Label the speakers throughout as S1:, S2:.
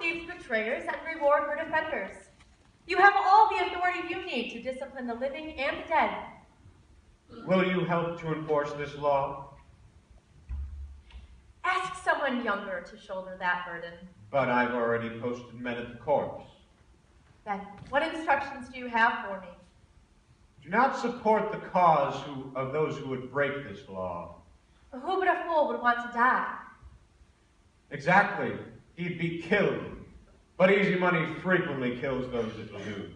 S1: these betrayers and reward her defenders. You have all the authority you need to discipline the living and the dead.
S2: Will you help to enforce this law?
S1: Ask someone younger to shoulder that burden.
S2: But I've already posted men at the corpse.
S1: Then, what instructions do you have for me?
S2: Do not support the cause of those who would break this law.
S1: Who but a fool would want to die?
S2: Exactly. He'd be killed. But easy money frequently kills those it eludes.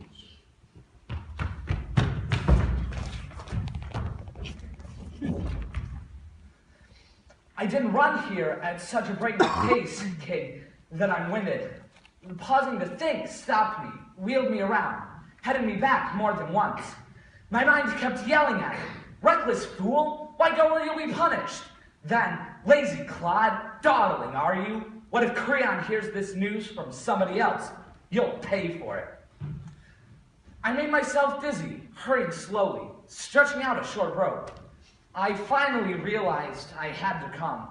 S3: I didn't run here at such a breakneck pace, King, that I'm winded. Pausing to think stopped me, wheeled me around, headed me back more than once. My mind kept yelling at me, "Reckless fool, why go where you'll be punished?" Then, "Lazy clod, dawdling are you? What if Creon hears this news from somebody else? You'll pay for it." I made myself dizzy, hurrying slowly, stretching out a short rope. I finally realized I had to come.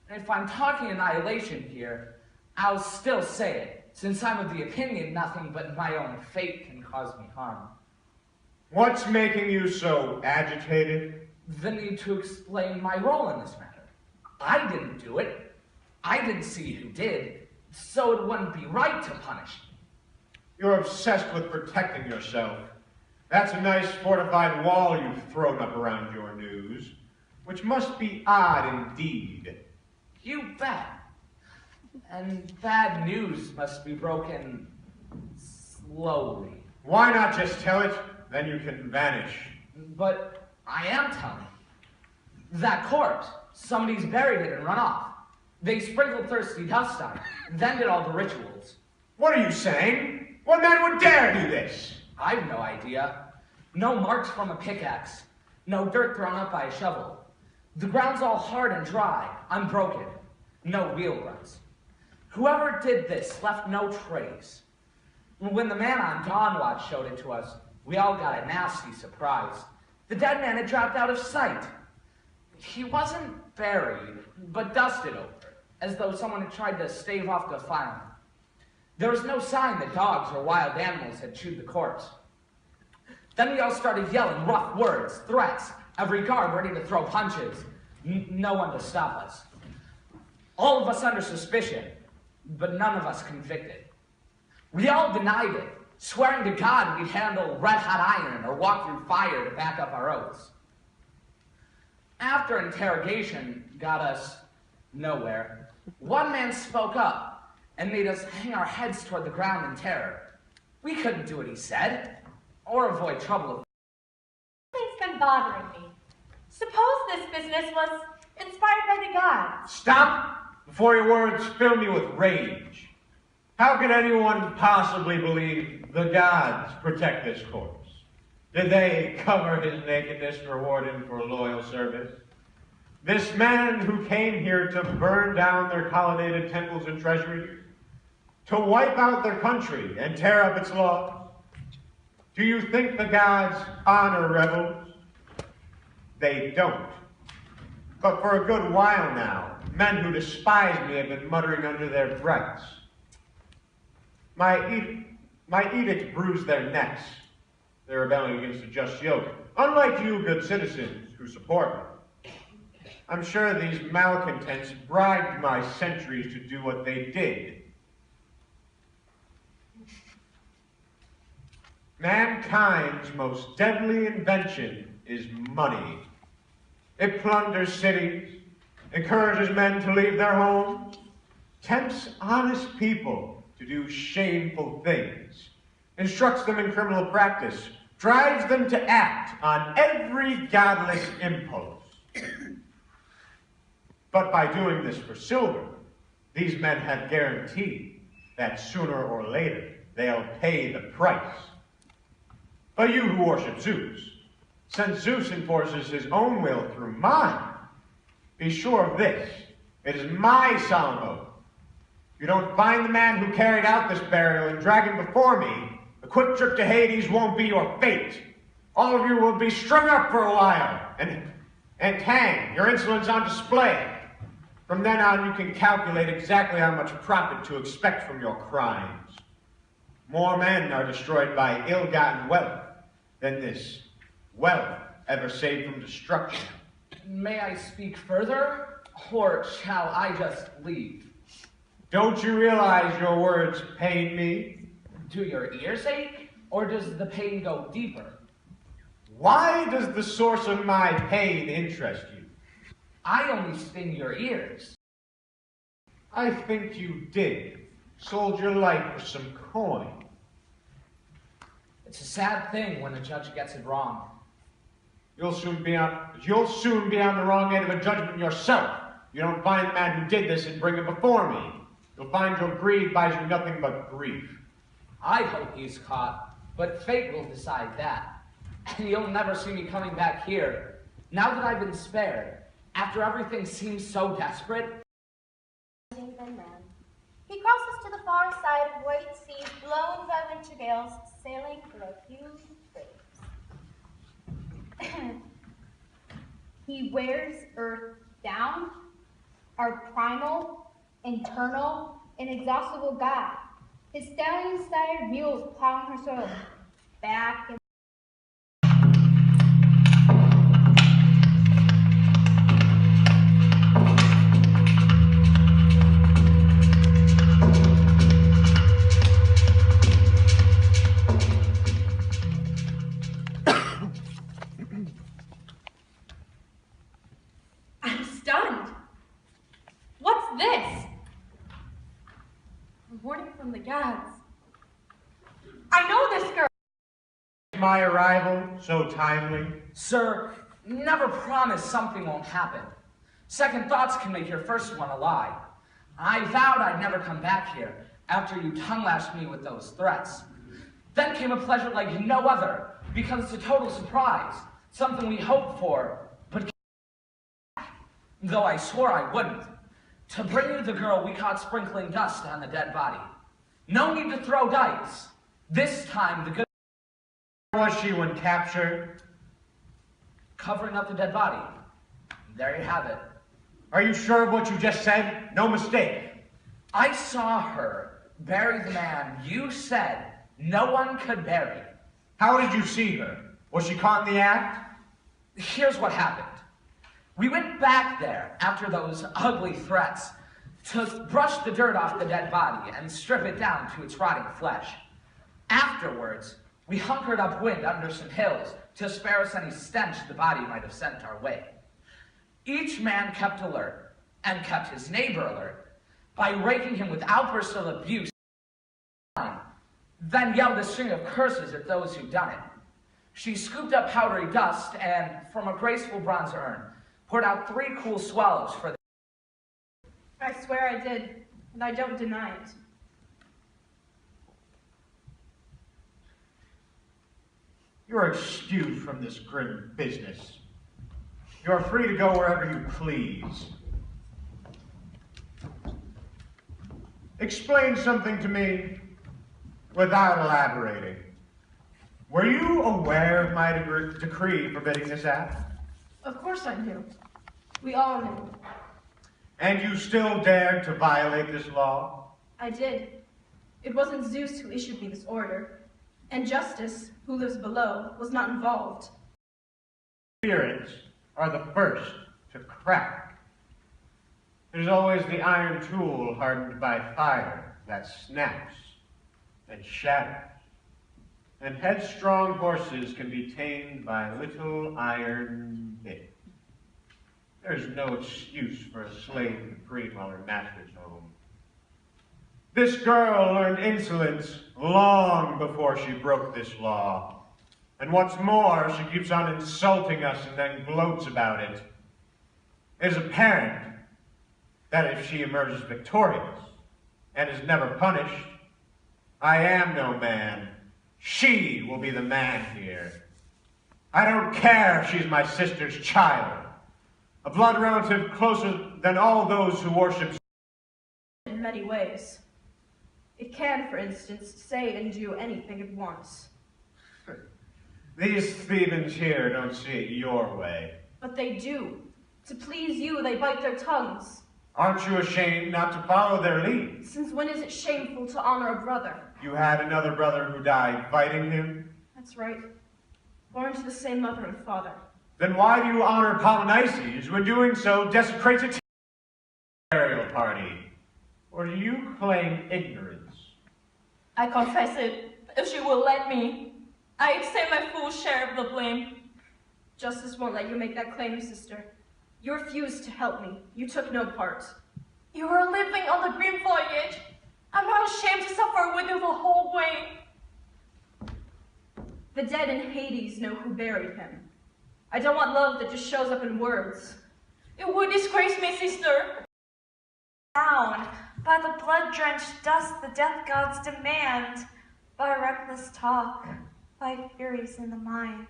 S3: And if I'm talking annihilation here, I'll still say it, since I'm of the opinion nothing but my own fate can cause me harm.
S2: What's making you so agitated?
S3: The need to explain my role in this matter. I didn't do it. I didn't see who did, so it wouldn't be right to punish me.
S2: You're obsessed with protecting yourself. That's a nice fortified wall you've thrown up around your news, which must be odd indeed.
S3: You bet. And bad news must be broken slowly.
S2: Why not just tell it? Then you can vanish.
S3: But I am telling. That corpse, somebody's buried it and run off. They sprinkled thirsty dust on it, then did all the rituals.
S2: What are you saying? What man would dare do this?
S3: I've no idea. No marks from a pickaxe. No dirt thrown up by a shovel. The ground's all hard and dry, unbroken. No wheel ruts. Whoever did this left no trace. When the man on Dawn Watch showed it to us, we all got a nasty surprise. The dead man had dropped out of sight. He wasn't buried, but dusted over, as though someone had tried to stave off defilement. There was no sign that dogs or wild animals had chewed the corpse. Then we all started yelling rough words, threats, every guard ready to throw punches. No one to stop us. All of us under suspicion, but none of us convicted. We all denied it, swearing to God we'd handle red-hot iron or walk through fire to back up our oaths. After interrogation got us nowhere, one man spoke up and made us hang our heads toward the ground in terror. We couldn't do what he said, or avoid trouble.
S1: Something's been bothering me. Suppose this business was inspired by the gods.
S2: Stop before your words fill me with rage. How can anyone possibly believe the gods protect this corpse? Did they cover his nakedness to reward him for loyal service? This man who came here to burn down their colonnaded temples and treasuries, to wipe out their country and tear up its laws? Do you think the gods honor rebels? They don't. But for a good while now, men who despise me have been muttering under their breaths. My edict bruised their necks. They're rebelling against a just yoke, unlike you good citizens who support me. I'm sure these malcontents bribed my sentries to do what they did. Mankind's most deadly invention is money. It plunders cities, encourages men to leave their homes, tempts honest people to do shameful things, instructs them in criminal practice, drives them to act on every godless impulse. But by doing this for silver, these men have guaranteed that sooner or later they'll pay the price. But you who worship Zeus, since Zeus enforces his own will through mine, be sure of this, it is my solemn oath. If you don't find the man who carried out this burial and drag him before me, a quick trip to Hades won't be your fate. All of you will be strung up for a while and hang your insolence on display. From then on, you can calculate exactly how much profit to expect from your crimes. More men are destroyed by ill-gotten wealth than this wealth ever saved from destruction.
S3: May I speak further, or shall I just leave?
S2: Don't you realize your words pain me?
S3: Do your ears ache, or does the pain go deeper?
S2: Why does the source of my pain interest you?
S3: I only sting your ears.
S2: I think you did. Sold your life for some coin.
S3: It's a sad thing when a judge gets it wrong.
S2: You'll soon be on the wrong end of a judgment yourself. You don't find the man who did this and bring him before me. You'll find your greed buys you nothing but grief.
S3: I hope he's caught, but fate will decide that. And you'll never see me coming back here. Now that I've been spared, after everything seems so desperate.
S4: He crosses to the far side of white seas blown by winter gales, sailing through a huge waves. He wears earth down, our primal, internal, inexhaustible God. His stallion-sired mules plowing her soil back and
S1: I'm stunned. What's this? A warning from the gods. I know this girl.
S2: My arrival so timely?
S3: Sir, never promise something won't happen. Second thoughts can make your first one a lie. I vowed I'd never come back here after you tongue-lashed me with those threats. Then came a pleasure like no other, because it's a total surprise, something we hoped for, but though I swore I wouldn't, to bring you the girl we caught sprinkling dust on the dead body. No need to throw dice. This time the good
S2: Where was she when captured?
S3: covering up the dead body. There you have it.
S2: Are you sure of what you just said? No mistake.
S3: I saw her bury the man you said no one could bury.
S2: How did you see her? Was she caught in the act?
S3: Here's what happened. We went back there after those ugly threats to brush the dirt off the dead body and strip it down to its rotting flesh. Afterwards, we hunkered upwind under some hills to spare us any stench the body might have sent our way. Each man kept alert and kept his neighbor alert by raking him with outbursts of abuse, then yelled a string of curses at those who'd done it. She scooped up powdery dust and, from a graceful bronze urn, poured out 3 cool swallows for the...
S1: I swear I did, and I don't deny it.
S2: You're excused from this grim business. You're free to go wherever you please. Explain something to me without elaborating. Were you aware of my decree forbidding this act?
S1: Of course I knew. We all knew.
S2: And you still dared to violate this law?
S1: I did. It wasn't Zeus who issued me this order, and Justice, who lives below, was not involved.
S2: Spirits are the first to crack. There's always the iron tool hardened by fire that snaps and shatters. And headstrong horses can be tamed by a little iron bit. There's no excuse for a slave to creep while her master's home. This girl learned insolence long before she broke this law. And what's more, she keeps on insulting us and then gloats about it. It is apparent that if she emerges victorious and is never punished, I am no man. She will be the man here. I don't care if she's my sister's child, a blood relative closer than all those who worship.
S1: In many ways. It can, for instance, say and do anything it wants.
S2: These Thebans here don't see it your way.
S1: But they do. To please you, they bite their tongues.
S2: Aren't you ashamed not to follow their lead?
S5: Since when is it shameful to honor a brother?
S2: You had another brother who died fighting him?
S5: That's right. Born to the same mother and father.
S2: Then why do you honor Polynices when doing so desecrates a burial party? Or do you claim ignorance?
S5: I confess it, if she will let me. I accept my full share of the blame. Justice won't let you make that claim, sister. You refused to help me. You took no part. You were living on the green foliage. I'm not ashamed to suffer with you the whole way. The dead in Hades know who buried him. I don't want love that just shows up in words. It would disgrace me, sister.
S6: Down by the blood-drenched dust the death gods demand, by reckless talk, by furies in the mind.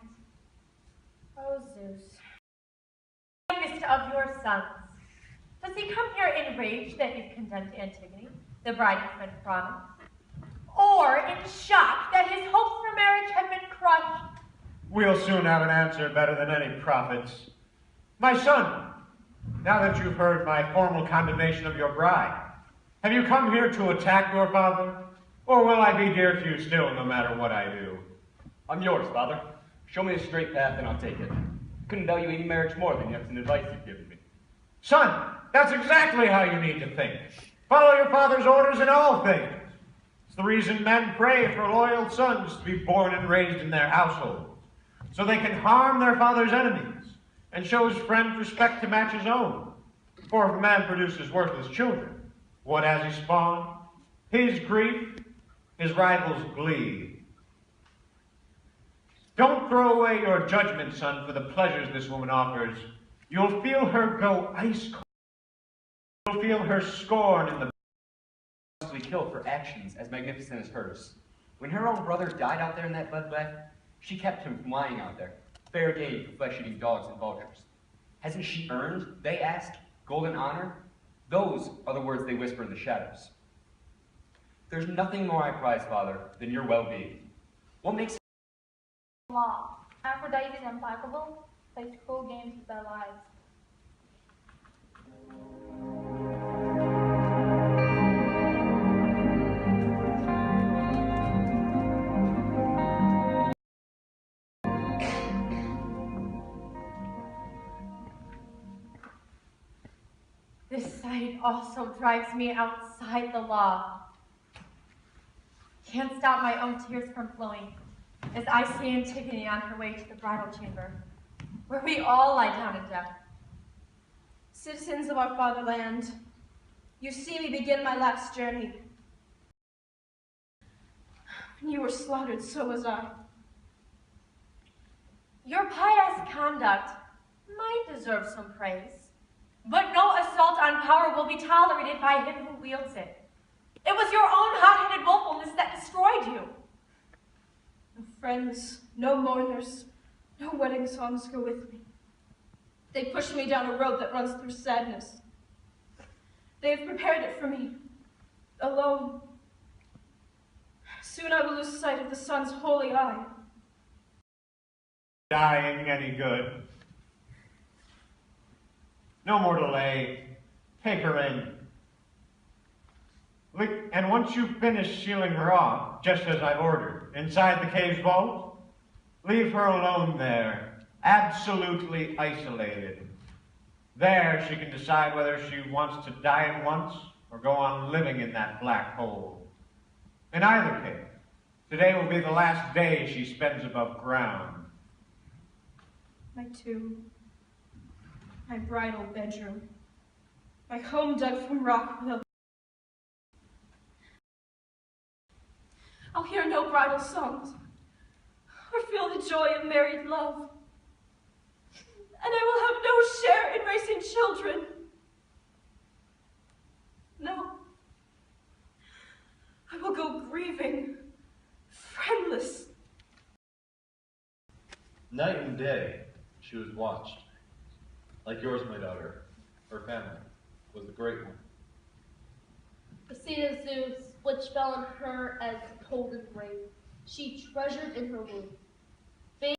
S4: Oh, Zeus.
S1: Youngest of your sons, does he come here enraged that you've condemned Antigone, the bride his friend promised? Or in shock that his hopes for marriage have been crushed?
S2: We'll soon have an answer better than any prophets. My son, now that you've heard my formal condemnation of your bride, have you come here to attack your father? Or will I be dear to you still, no matter what I do?
S7: I'm yours, Father. Show me a straight path and I'll take it. Couldn't value any marriage more than the advice you've given me.
S2: Son, that's exactly how you need to think. Follow your father's orders in all things. It's the reason men pray for loyal sons to be born and raised in their households, so they can harm their father's enemies and show his friend respect to match his own. For if a man produces worthless children, what has he spawned? His grief, his rival's glee. Don't throw away your judgment, son, for the pleasures this woman offers. You'll feel her go ice cold. You'll feel her scorn in the
S7: Killed for actions as magnificent as hers. When her own brother died out there in that bloodbath, she kept him from lying out there, fair game for flesh-eating dogs and vultures. Hasn't she earned, they asked, golden honor? Those are the words they whisper in the shadows. There's nothing more I prize, Father, than your well-being. What makes
S4: Law. Aphrodite is implacable, plays cruel games with their lives.
S1: This sight also drives me outside the law. Can't stop my own tears from flowing as I see Antigone on her way to the bridal chamber, where we all lie down in death.
S5: Citizens of our fatherland, you see me begin my last journey. When you were slaughtered, so was I.
S1: Your pious conduct might deserve some praise, but no assault on power will be tolerated by him who wields it. It was your own hot-headed willfulness that destroyed you.
S5: No friends, no mourners, no wedding songs go with me. They push me down a road that runs through sadness. They have prepared it for me, alone. Soon I will lose sight of the sun's holy eye.
S2: dying any good. No more delay. Take her in. And once you've finished sealing her off, just as I've ordered, inside the cave's vault, leave her alone there, absolutely isolated. There she can decide whether she wants to die at once or go on living in that black hole. In either case, today will be the last day she spends above ground.
S5: My tomb, my bridal bedroom, my home dug from rock will. I'll hear no bridal songs or feel the joy of married love. And I will have no share in raising children. No. I will go grieving, friendless.
S8: Night and day, she was watched. Like yours, my daughter. Her family was the great one.
S4: The seed of Zeus, which fell on her as cold as rain, she treasured in her womb.